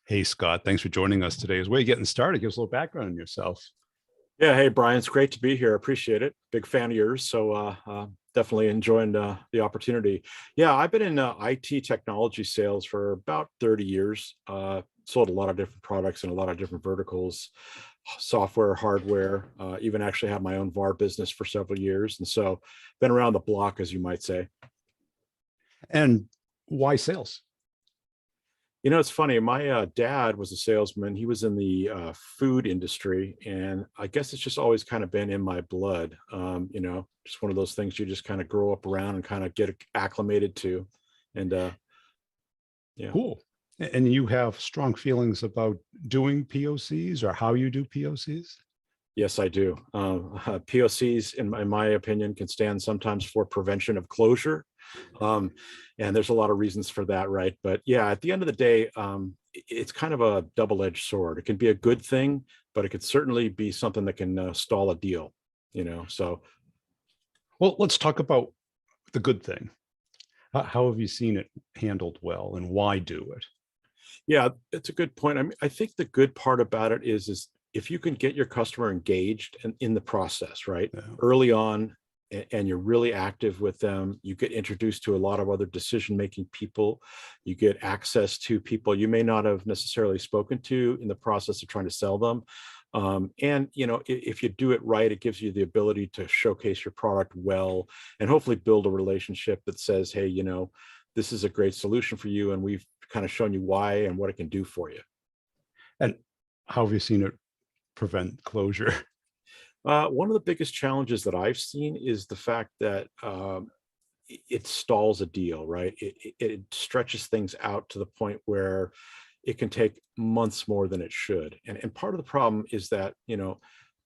Hey, Scott, thanks for joining us today. As we're getting started, give us a little background on yourself. Yeah, hey Brian, it's great to be here. Appreciate it. Big fan of yours, so definitely enjoying the opportunity. Yeah, I've been in IT technology sales for about 30 years. Sold a lot of different products in a lot of different verticals, software, hardware. Even actually had my own VAR business for several years, and so been around the block, as you might say. And why sales? It's funny. My dad was a salesman. He was in the food industry, and I guess it's just always kind of been in my blood. Just one of those things you just kind of grow up around and kind of get acclimated to. And yeah. Cool. And you have strong feelings about doing POCs or how you do POCs? Yes, I do. POCs, in my opinion, can stand sometimes for prevention of closure. Um, and there's a lot of reasons for that, right? But yeah, at the end of the day, it's kind of a double-edged sword. It can be a good thing, but it could certainly be something that can stall a deal. So Well, let's talk about the good thing. How have you seen it handled well and why do it? yeah, it's a good point. I think the good part about it is if you can get your customer engaged and in the process, right? Yeah. Early on, and you're really active with them, you get introduced to a lot of other decision-making people. You get access to people you may not have necessarily spoken to in the process of trying to sell them. And if you do it right, it gives you the ability to showcase your product well and hopefully build a relationship that says, hey, this is a great solution for you, and we've kind of shown you why and what it can do for you. And how have you seen it prevent closure? One of the biggest challenges that I've seen is the fact that it stalls a deal, right? It stretches things out to the point where it can take months more than it should. And part of the problem is that,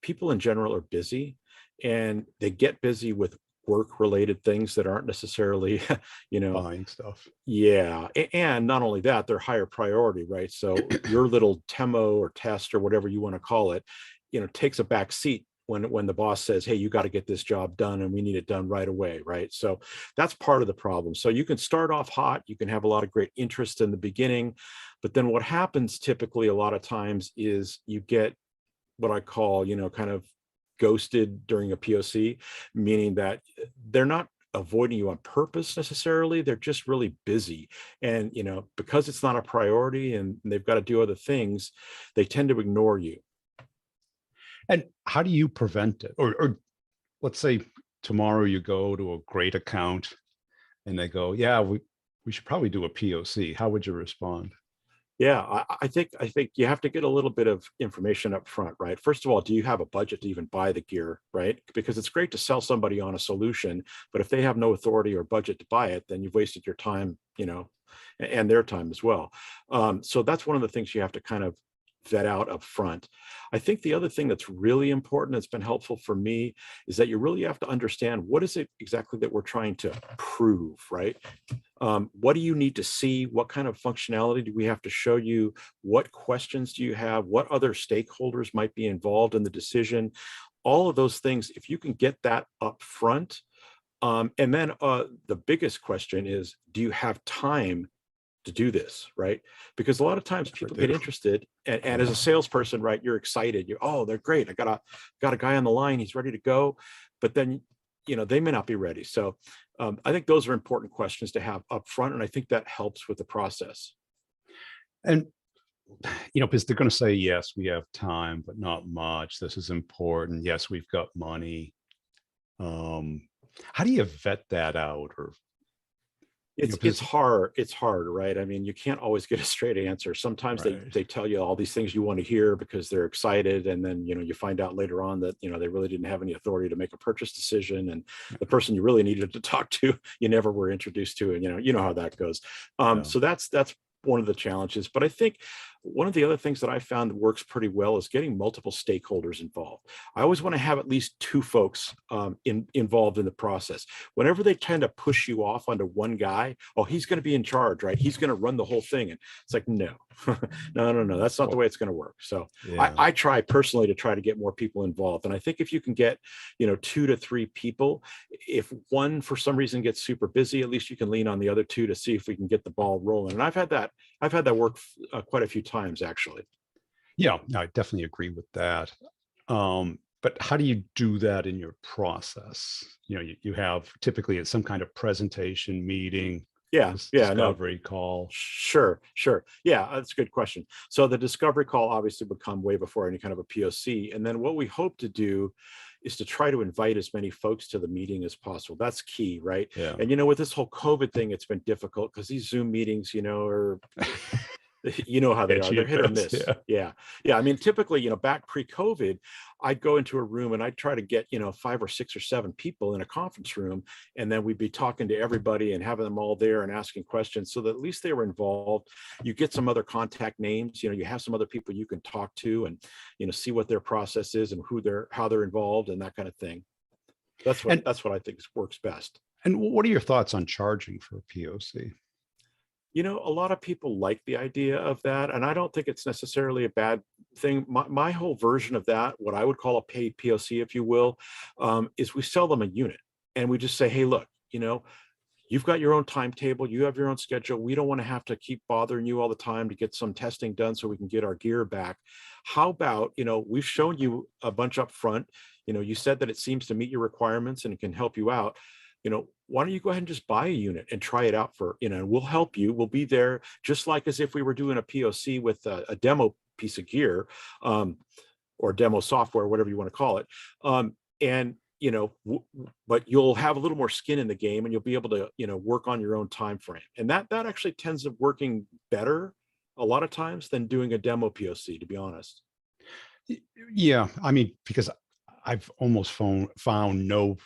people in general are busy, and they get busy with work related things that aren't necessarily, you know, Buying stuff. yeah. And not only that, they're higher priority, right? So your little demo or test or whatever you want to call it, takes a back seat when the boss says, hey, you got to get this job done and we need it done right away, right? So that's part of the problem. So you can start off hot, you can have a lot of great interest in the beginning, but then what happens typically a lot of times is you get what I call, kind of ghosted during a POC, meaning that they're not avoiding you on purpose necessarily. They're just really busy. And, because it's not a priority and they've got to do other things, they tend to ignore you. And how do you prevent it? Or let's say tomorrow you go to a great account and they go, yeah, we should probably do a POC. How would you respond? Yeah, I think you have to get a little bit of information up front, right? First of all, do you have a budget to even buy the gear, right? Because it's great to sell somebody on a solution, but if they have no authority or budget to buy it, then you've wasted your time, and their time as well. So that's one of the things you have to kind of vet out up front. I think the other thing that's really important that's been helpful for me is that you really have to understand what is it exactly that we're trying to prove, right? What do you need to see? What kind of functionality do we have to show you? What questions do you have? What other stakeholders might be involved in the decision? All of those things, if you can get that up front. And then the biggest question is, do you have time to do this, right? Because a lot of times Sure people do. get interested, and as a salesperson, right, you're excited. Oh, they're great. I got a guy on the line. He's ready to go. But then, they may not be ready. So I think those are important questions to have up front. And I think that helps with the process. And because they're going to say, yes, we have time, but not much. This is important. Yes, we've got money. Um, how do you vet that out? Or, It's because, hard. It's hard, right? I mean, you can't always get a straight answer. Sometimes they right. they tell you all these things you want to hear because they're excited, and then you find out later on that they really didn't have any authority to make a purchase decision, and the person you really needed to talk to you never were introduced to, and you know how that goes. Yeah. So that's one of the challenges. But I think one of the other things that I found that works pretty well is getting multiple stakeholders involved. I always want to have at least two folks involved in the process. Whenever they tend to push you off onto one guy, oh, he's going to be in charge, right? He's going to run the whole thing. And it's like, no, no. That's not the Well, way it's going to work. So yeah. I try personally to try to get more people involved. And I think if you can get, 2 to 3 people, if one for some reason gets super busy, at least you can lean on the other two to see if we can get the ball rolling. And I've had that work quite a few times, actually. Yeah, I definitely agree with that. But how do you do that in your process? You have typically it's some kind of presentation meeting, Yeah, this yeah, no, discovery call. sure, sure. Yeah, that's a good question. So the discovery call obviously would come way before any kind of a POC. And then what we hope to do is to try to invite as many folks to the meeting as possible. That's key, right? Yeah. And with this whole COVID thing, it's been difficult because these Zoom meetings, are you know how they are. Itchy They're it hit or goes. miss. Yeah. Yeah. Yeah. I mean, typically, back pre-COVID, I'd go into a room and I'd try to get, 5 or 6 or 7 people in a conference room. And then we'd be talking to everybody and having them all there and asking questions so that at least they were involved. You get some other contact names, you have some other people you can talk to and, see what their process is and how they're involved and that kind of thing. And That's what I think works best. and what are your thoughts on charging for a POC? A lot of people like the idea of that, and I don't think it's necessarily a bad thing. My whole version of that, what I would call a paid POC, if you will, is we sell them a unit and we just say, hey, look, you've got your own timetable, you have your own schedule. We don't want to have to keep bothering you all the time to get some testing done so we can get our gear back. How about, we've shown you a bunch up front. You said that it seems to meet your requirements and it can help you out. Why don't you go ahead and just buy a unit and try it out for, and we'll help you. We'll be there just like as if we were doing a POC with a demo piece of gear, or demo software, whatever you want to call it. And, but you'll have a little more skin in the game and you'll be able to, work on your own time frame. And that actually tends to working better a lot of times than doing a demo POC, to be honest. Yeah, I mean, because I've almost found no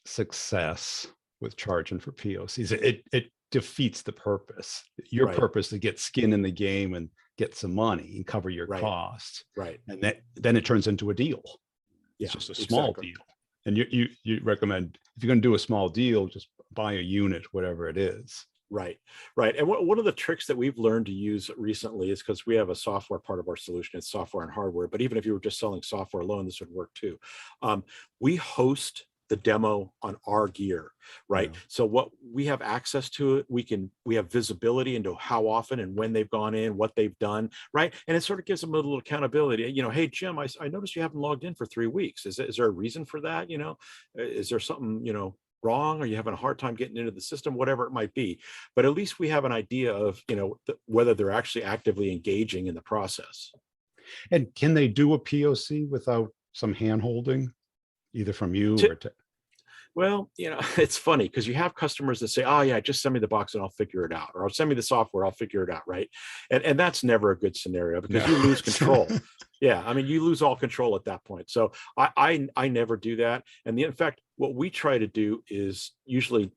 success with charging for POCs. It defeats the purpose. Your Right, purpose to get skin in the game and get some money and cover your right, costs. right. And then it turns into a deal. It's Yeah, just a small exactly. deal. And you recommend, if you're going to do a small deal, just buy a unit, whatever it is. Right, right. And one of the tricks that we've learned to use recently is because we have a software part of our solution, it's software and hardware. But even if you were just selling software alone, this would work too. We host the demo on our gear, right? Yeah. So what we have access to it, we have visibility into how often and when they've gone in, what they've done, right? And it sort of gives them a little accountability. Hey, Jim, I noticed you haven't logged in for 3 weeks. Is there a reason for that? Is there something, wrong? Are you having a hard time getting into the system? Whatever it might be. But at least we have an idea of, whether they're actually actively engaging in the process. And can they do a POC without some hand holding, either from you Ti- or to, Well, it's funny because you have customers that say, "Oh yeah, just send me the box and I'll figure it out," or send me the software, I'll figure it out, right? And that's never a good scenario because no. you lose control. Yeah, I mean, you lose all control at that point. So I never do that. And in fact, what we try to do is usually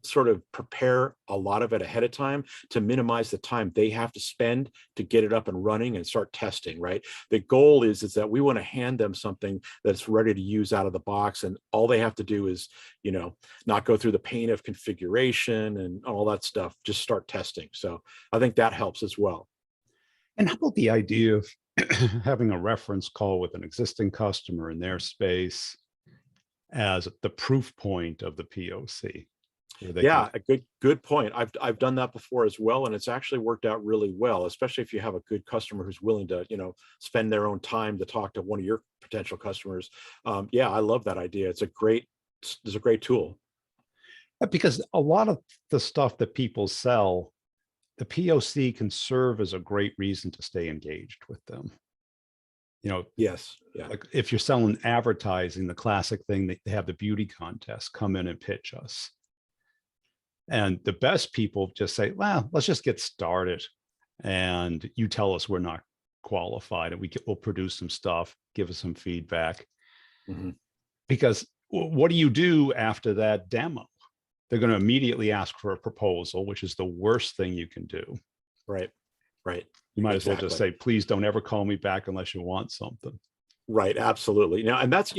sort of prepare a lot of it ahead of time to minimize the time they have to spend to get it up and running and start testing, right? The goal is that we want to hand them something that's ready to use out of the box, and all they have to do is, not go through the pain of configuration and all that stuff, just start testing. So I think that helps as well. And how about the idea of having a reference call with an existing customer in their space as the proof point of the POC, where they can, Yeah, a good point. I've done that before as well, and it's actually worked out really well, especially if you have a good customer who's willing to, spend their own time to talk to one of your potential customers. Yeah, I love that idea. It's a great tool. because a lot of the stuff that people sell, the POC can serve as a great reason to stay engaged with them. You know, Yes. Yeah. like if you're selling advertising, the classic thing, they have the beauty contest, come in and pitch us. And the best people just say, well, let's just get started. And you tell us we're not qualified and we'll produce some stuff, give us some feedback. Mhm. Because what do you do after that demo? They're going to immediately ask for a proposal, which is the worst thing you can do. Right. Right. You might as well just Exactly. say, please don't ever call me back unless you want something. Right, absolutely. Now, and that's,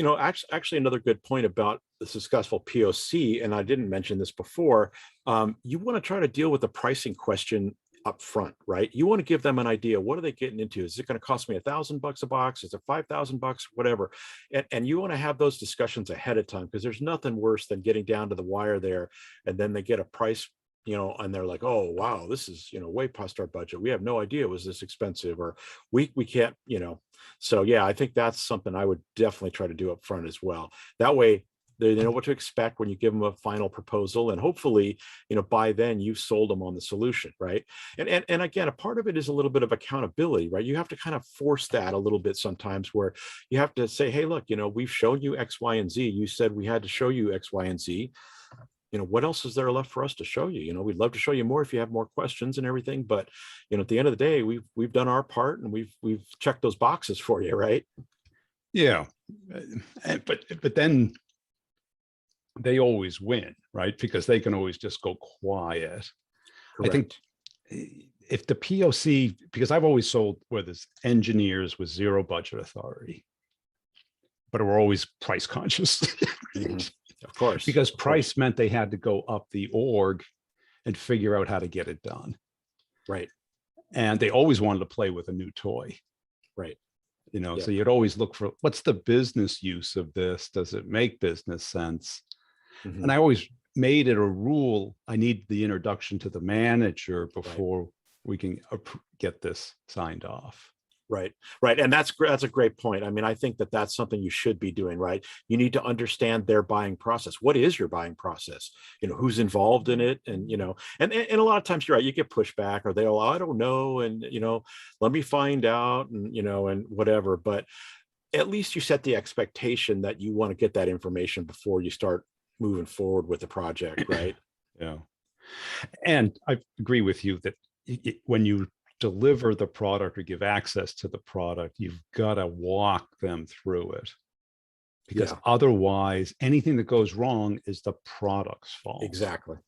actually another good point about the successful POC, and I didn't mention this before. You want to try to deal with the pricing question up front, right? You want to give them an idea. What are they getting into? Is it going to cost me $1,000 a box? Is it $5,000? Whatever. And you want to have those discussions ahead of time because there's nothing worse than getting down to the wire there, and then they get a price and they're like, oh, wow, this is, way past our budget. We have no idea it was this expensive, or we can't, So yeah, I think that's something I would definitely try to do up front as well. That way they know what to expect when you give them a final proposal, and hopefully, by then you've sold them on the solution, right? And again, a part of it is a little bit of accountability, right? You have to kind of force that a little bit sometimes, where you have to say, hey, look, we've shown you X, Y, and Z. You said we had to show you X, Y, and Z. What else is there left for us to show you? We'd love to show you more if you have more questions and everything, but at the end of the day, we've done our part, and we've checked those boxes for you, right? Yeah. But then they always win, right? Because they can always just go quiet. I think Correct. if the POC, because I've always sold where there's engineers with zero budget authority, but are always price conscious. Mhm. Of course. Because Of course. price meant they had to go up the org and figure out how to get it done. Right. And they always wanted to play with a new toy. Right. So Yep. you'd always look for, what's the business use of this? Does it make business sense? Mhm. And I always made it a rule. I need the introduction to the manager before we can get this signed off. Right. Right. And that's a great point. I mean, I think that that's something you should be doing, right? You need to understand their buying process. What is your buying process? Who's involved in it? And, and a lot of times you're right, you get pushback, or they'll, I don't know. And, let me find out, and, and whatever. But at least you set the expectation that you want to get that information before you start moving forward with the project, right? Yeah. And I agree with you that when you deliver the product or give access to the product, you've got to walk them through it, because Yeah. otherwise anything that goes wrong is the product's fault, Exactly.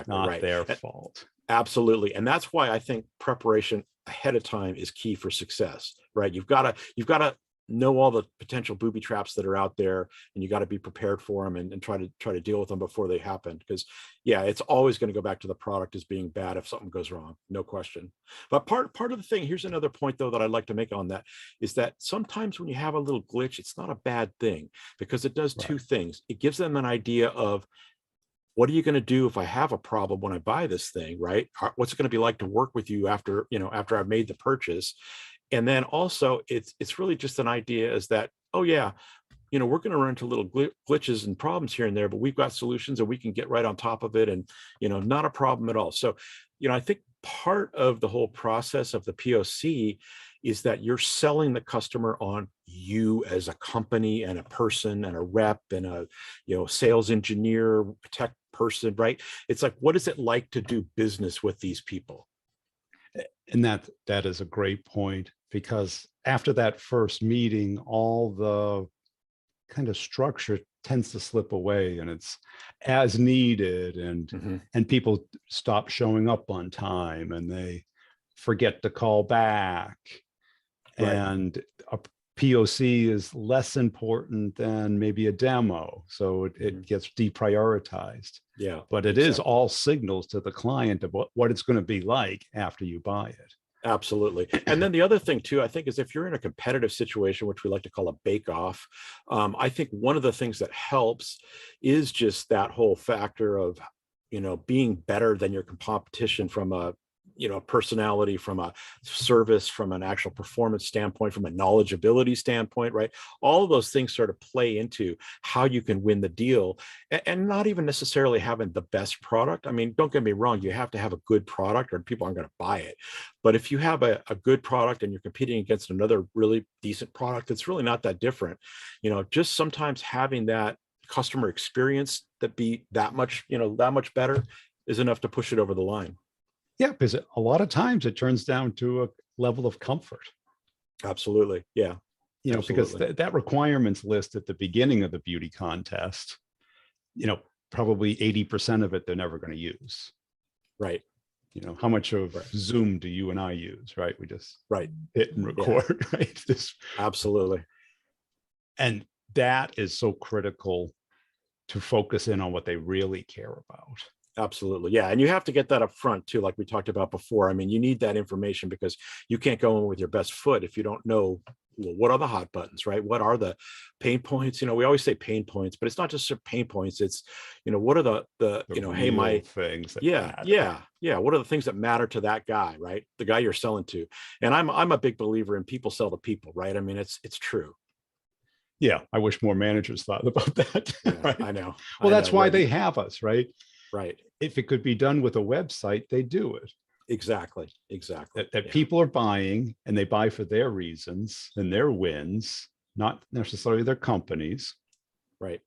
not Right. their fault. Absolutely. And that's why I think preparation ahead of time is key for success, right? You've got to know all the potential booby traps that are out there, and you got to be prepared for them, and try to deal with them before they happen. Because yeah, it's always going to go back to the product as being bad if something goes wrong, no question. But part of the thing, here's another point though that I'd like to make on that, is that sometimes when you have a little glitch, it's not a bad thing, because it does two Right. things. It gives them an idea of, what are you going to do if I have a problem when I buy this thing, right? What's it going to be like to work with you after I've made the purchase? And then also it's really just an idea, is that, oh yeah, we're going to run into little glitches and problems here and there, but we've got solutions, and we can get right on top of it, and not a problem at all. So I think part of the whole process of the POC is that you're selling the customer on you as a company, and a person, and a rep, and a sales engineer, tech person, right? It's like, what is it like to do business with these people? And that is a great point, because after that first meeting, all the kind of structure tends to slip away, and it's as needed, Mhm. and people stop showing up on time, and they forget to call back, Right. and a POC is less important than maybe a demo, so it Mhm. gets deprioritized. Yeah, But it is exactly. all signals to the client of what it's going to be like after you buy it. Absolutely. And then the other thing too, I think, is if you're in a competitive situation, which we like to call a bake off, I think one of the things that helps is just that whole factor of, being better than your competition, from a, personality, from a service, from an actual performance standpoint, from a knowledgeability standpoint, right? All of those things sort of play into how you can win the deal, and not even necessarily having the best product. I mean, don't get me wrong, you have to have a good product, or people aren't going to buy it. But if you have a good product, and you're competing against another really decent product that's really not that different, just sometimes having that customer experience that be that much better is enough to push it over the line. Yeah, because a lot of times it turns down to a level of comfort, Absolutely. Yeah, because absolutely. that requirements list at the beginning of the beauty contest, probably 80% of it they're never going to use. Right. How much of Right. Zoom do you and I use, right? We just Right. hit and Yeah, record, right? absolutely. And that is so critical, to focus in on what they really care about. Absolutely. Yeah. And you have to get that up front too, like we talked about before. I mean, you need that information, because you can't go in with your best foot if you don't know, well, what are the hot buttons, right? What are the pain points? We always say pain points, but it's not just pain points. It's, what are The hey, real things that yeah, matter. yeah, yeah. What are the things that matter to that guy, right? The guy you're selling to. And I'm a big believer in people sell to people, right? I mean, it's true. Yeah, I wish more managers thought about that, Yeah, right? I know. Well, I know. that's why Right. they have us, right? Right. If it could be done with a website, they do it. Exactly. Exactly. That Yeah. people are buying and they buy for their reasons and their wins, not necessarily their companies. Right.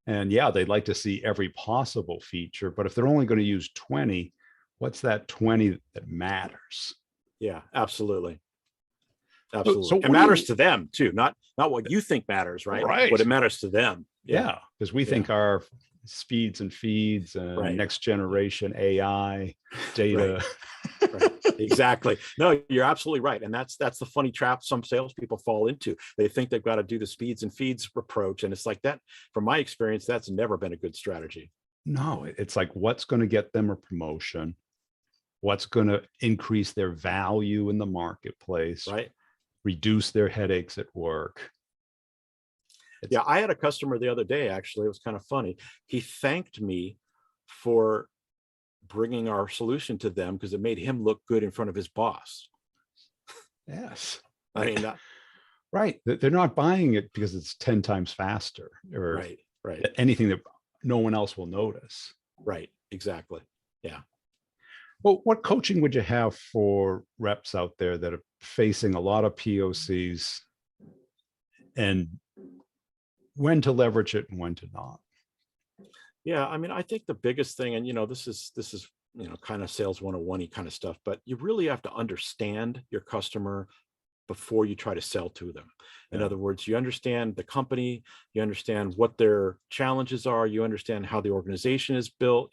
And yeah, they'd like to see every possible feature, but if they're only going to use 20, what's that 20 that matters? Yeah, absolutely. So Absolutely. It what do matters you, to them too, not what you think matters, right? What it right? matters to them. Yeah. Yeah, because we Yeah. think our speeds and feeds and Right. next generation AI Right. data. Right. Exactly. No, you're absolutely right. And that's the funny trap some salespeople fall into. They think they've got to do the speeds and feeds approach. And it's like that, from my experience, that's never been a good strategy. No, it's like what's going to get them a promotion? What's going to increase their value in the marketplace, Right. reduce their headaches at work? It's Yeah. I had a customer the other day, actually. It was kind of funny. He thanked me for bringing our solution to them because it made him look good in front of his boss. yes. I mean, Right. They're not buying it because it's 10 times faster or right. Right. anything that no one else will notice. Right. Exactly. Yeah. Well, what coaching would you have for reps out there that are facing a lot of POCs and when to leverage it and when to not? Yeah, I mean, I think the biggest thing, and this is kind of sales 101 kind of stuff, but you really have to understand your customer before you try to sell to them. In Yeah. other words, you understand the company, you understand what their challenges are, you understand how the organization is built.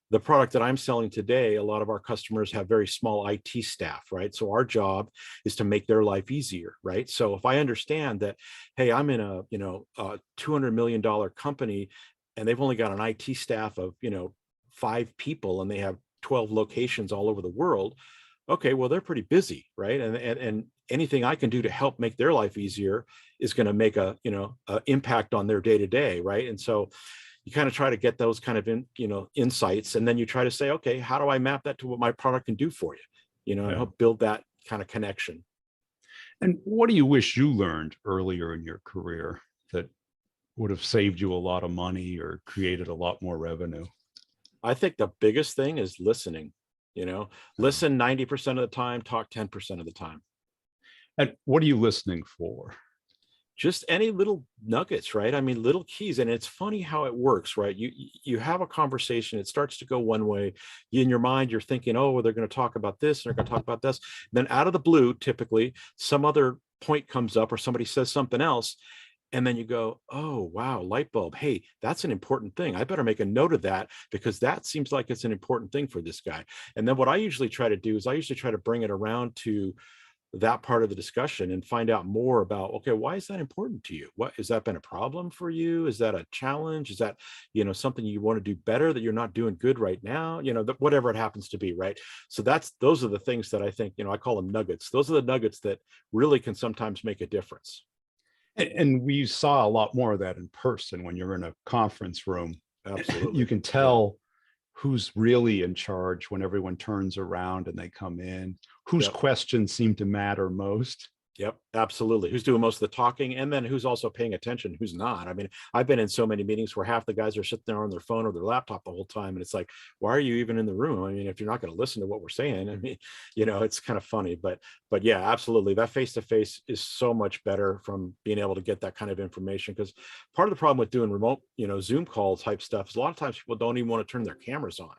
The product that I'm selling today, a lot of our customers have very small IT staff, right? So our job is to make their life easier, right? So if I understand that, hey, I'm in a $200 million company and they've only got an IT staff of, 5 people and they have 12 locations all over the world. Okay, well, they're pretty busy, right? And anything I can do to help make their life easier is going to make a impact on their day to day, right? And so you kind of try to get those kind of insights, and then you try to say, okay, how do I map that to what my product can do for you? And Yeah. help build that kind of connection. And what do you wish you learned earlier in your career that would have saved you a lot of money or created a lot more revenue? I think the biggest thing is listening. Yeah. Listen 90% of the time, talk 10% of the time. And what are you listening for? Just any little nuggets, right? I mean, little keys. And it's funny how it works, right? You have a conversation, it starts to go one way. In your mind, you're thinking, oh, well, they're going to talk about this, and they're going to talk about this. Then out of the blue, typically, some other point comes up or somebody says something else. And then you go, oh, wow, light bulb. Hey, that's an important thing. I better make a note of that because that seems like it's an important thing for this guy. And then what I usually try to do is I usually try to bring it around to that part of the discussion and find out more about, okay, why is that important to you? What has that been a problem for you? Is that a challenge? Is that something you want to do better that you're not doing good right now? Whatever it happens to be, right? So those are the things that I think, I call them nuggets. Those are the nuggets that really can sometimes make a difference. And we saw a lot more of that in person when you're in a conference room. You Absolutely. can Yeah. tell who's really in charge when everyone turns around and they come in, whose Yep. questions seem to matter most. Yep, absolutely. Who's doing most of the talking, and then who's also paying attention, who's not. I mean, I've been in so many meetings where half the guys are sitting there on their phone or their laptop the whole time, and it's like, why are you even in the room? I mean, if you're not going to listen to what we're saying, I mean, it's kind of funny, but yeah, absolutely. That face to face is so much better from being able to get that kind of information. Because part of the problem with doing remote, Zoom call type stuff is a lot of times people don't even want to turn their cameras on,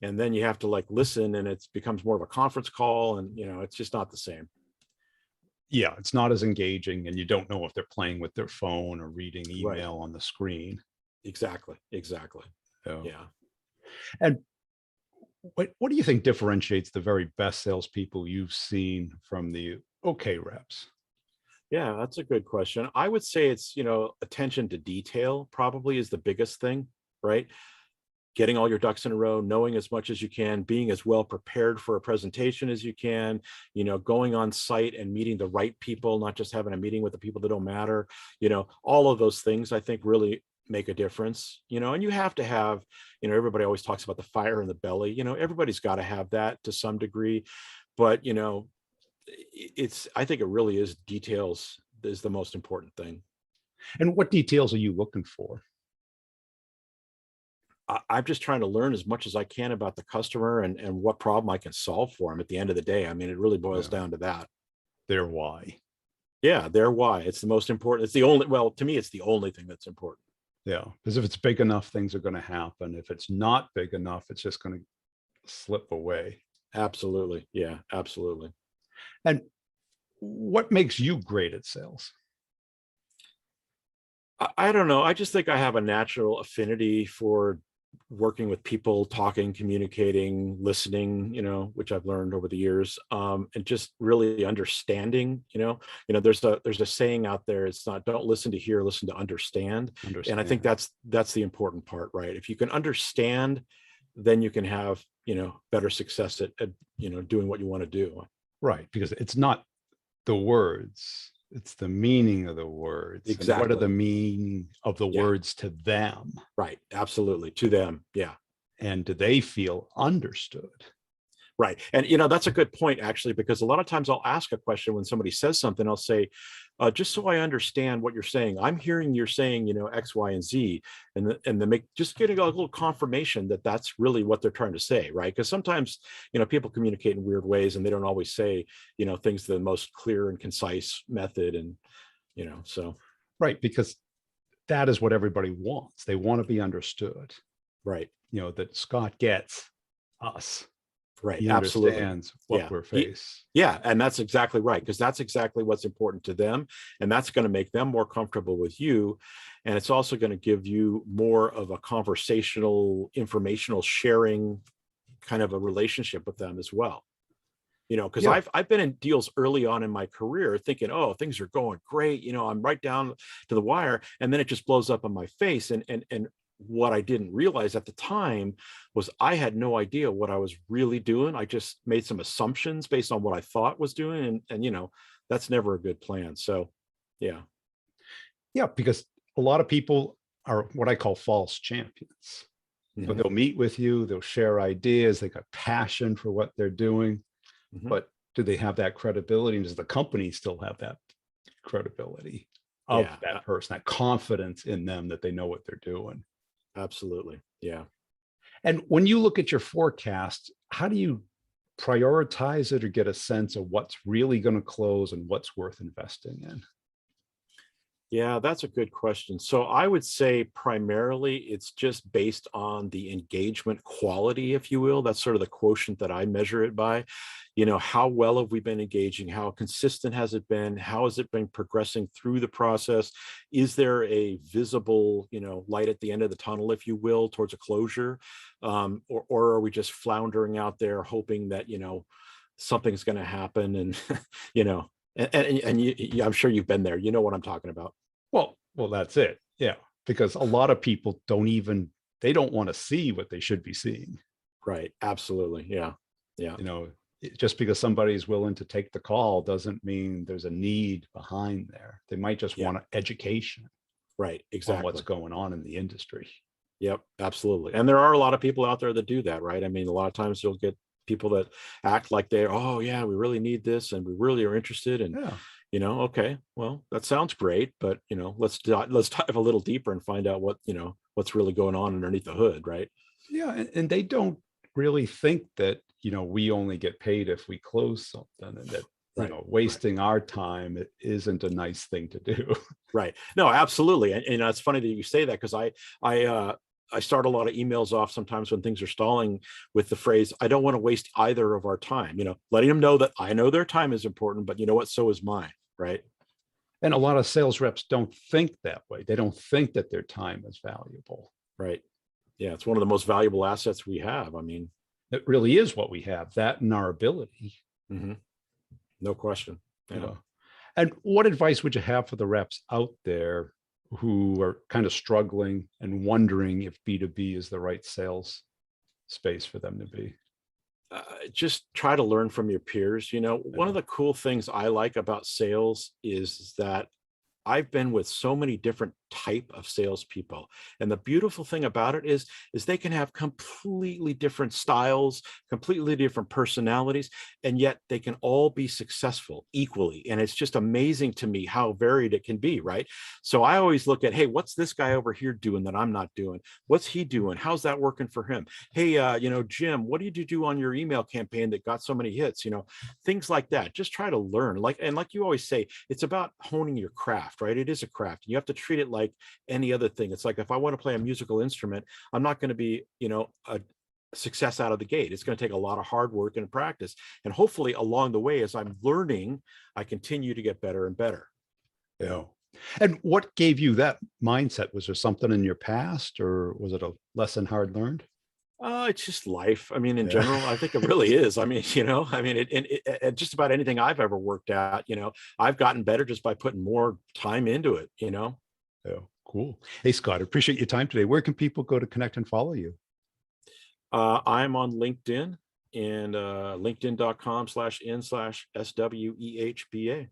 and then you have to like listen, and it becomes more of a conference call, and it's just not the same. Yeah, it's not as engaging, and you don't know if they're playing with their phone or reading Right. email on the screen. Exactly. Exactly. So, Yeah. and what do you think differentiates the very best salespeople you've seen from the okay reps? Yeah, that's a good question. I would say it's, attention to detail probably is the biggest thing, right? getting all your ducks in a row, knowing as much as you can, being as well prepared for a presentation as you can, going on site and meeting the right people, not just having a meeting with the people that don't matter, all of those things I think really make a difference, and you have to have, everybody always talks about the fire in the belly, everybody's got to have that to some degree, but I think it really is details is the most important thing. And what details are you looking for? I'm just trying to learn as much as I can about the customer and what problem I can solve for them at the end of the day. I mean, it really boils Yeah. down to that. Their why. Yeah, their why. It's the most important. It's the only, well, to me, it's the only thing that's important. Yeah. Because if it's big enough, things are going to happen. If it's not big enough, it's just going to slip away. Absolutely. Yeah, absolutely. And what makes you great at sales? I don't know. I just think I have a natural affinity for working with people, talking, communicating, listening, which I've learned over the years, and just really understanding, there's a saying out there, it's not, don't listen to hear, listen to understand. And I think Understand. that's the important part, right? If you can understand, then you can have, better success at doing what you want to do. Right. Because it's not the words, it's the meaning of the words. And what are the Exactly. meaning of the Yeah. words to them? Right. Absolutely. To them. Yeah. And do they feel understood? Right. And, that's a good point, actually, because a lot of times I'll ask a question when somebody says something, I'll say, just so I understand what you're saying, I'm hearing you're saying, X, Y, and Z, and then make just getting a little confirmation that that's really what they're trying to say. Right. Because sometimes, people communicate in weird ways and they don't always say, things the most clear and concise method. And, so. Right. Because that is what everybody wants. They want to be understood. Right. That Scott gets us. Right. He Absolutely. understands what Yeah. we're faced. Yeah. And that's exactly right. Because that's exactly what's important to them. And that's going to make them more comfortable with you. And it's also going to give you more of a conversational, informational sharing kind of a relationship with them as well. Because Yeah. I've been in deals early on in my career thinking, oh, things are going great. I'm right down to the wire. And then it just blows up on my face. And what I didn't realize at the time was I had no idea what I was really doing. I just made some assumptions based on what I thought was doing. And that's never a good plan. So, yeah. Yeah. Because a lot of people are what I call false champions. Mhm, They'll meet with you, they'll share ideas, they got passion for what they're doing. mhm. But do they have that credibility? And does the company still have that credibility of Yeah, that person, that confidence in them that they know what they're doing? absolutely. Yeah. And when you look at your forecast, how do you prioritize it or get a sense of what's really going to close and what's worth investing in? Yeah, that's a good question. So I would say primarily it's just based on the engagement quality, if you will. That's sort of the quotient that I measure it by. How well have we been engaging? How consistent has it been? How has it been progressing through the process? Is there a visible, light at the end of the tunnel, if you will, towards a closure? Or are we just floundering out there hoping that, something's going to happen and, I'm sure you've been there. You know what I'm talking about. Well, that's it. Yeah. Because a lot of people they don't want to see what they should be seeing. Right. Absolutely. Yeah. Yeah. Just because somebody's willing to take the call doesn't mean there's a need behind there. They might just Yeah. want an education Right. on what's Exactly. going on in the industry. Yep. Absolutely. And there are a lot of people out there that do that, right? I mean, a lot of times you'll get people that act like oh yeah, we really need this and we really are interested. And, Yeah. okay, well, that sounds great, but let's dive a little deeper and find out what's really going on underneath the hood, right? Yeah. And they don't really think that, we only get paid if we close something and that, Right. Right. wasting our time it isn't a nice thing to do. Right. No, absolutely. And it's funny that you say that because I start a lot of emails off sometimes when things are stalling with the phrase, I don't want to waste either of our time, letting them know that I know their time is important, but you know what? So is mine. Right. And a lot of sales reps don't think that way. They don't think that their time is valuable. Right. Yeah. It's one of the most valuable assets we have. I mean, It really is what we have, that and our ability. mhm, no question. You Yeah. know. And what advice would you have for the reps out there who are kind of struggling and wondering if B2B is the right sales space for them to be? Just try to learn from your peers. One Yeah. of the cool things I like about sales is that I've been with so many different type of salespeople. And the beautiful thing about it is they can have completely different styles, completely different personalities, and yet they can all be successful equally. And it's just amazing to me how varied it can be, right? So I always look at, hey, what's this guy over here doing that I'm not doing? What's he doing? How's that working for him? Hey, Jim, what did you do on your email campaign that got so many hits? Things like that. Just try to learn. Like you always say, it's about honing your craft, right? It is a craft. You have to treat it like any other thing. It's like if I want to play a musical instrument, I'm not going to be, a success out of the gate. It's going to take a lot of hard work and practice. And hopefully along the way, as I'm learning, I continue to get better and better. Yeah. And what gave you that mindset? Was there something in your past, or was it a lesson hard learned? It's just life. I mean, in Yeah. general, I think it really is. I mean, and just about anything I've ever worked at, I've gotten better just by putting more time into it. Yeah. Cool. Hey, Scott, I appreciate your time today. Where can people go to connect and follow you? I'm on LinkedIn and linkedin.com/in/SWEHBA.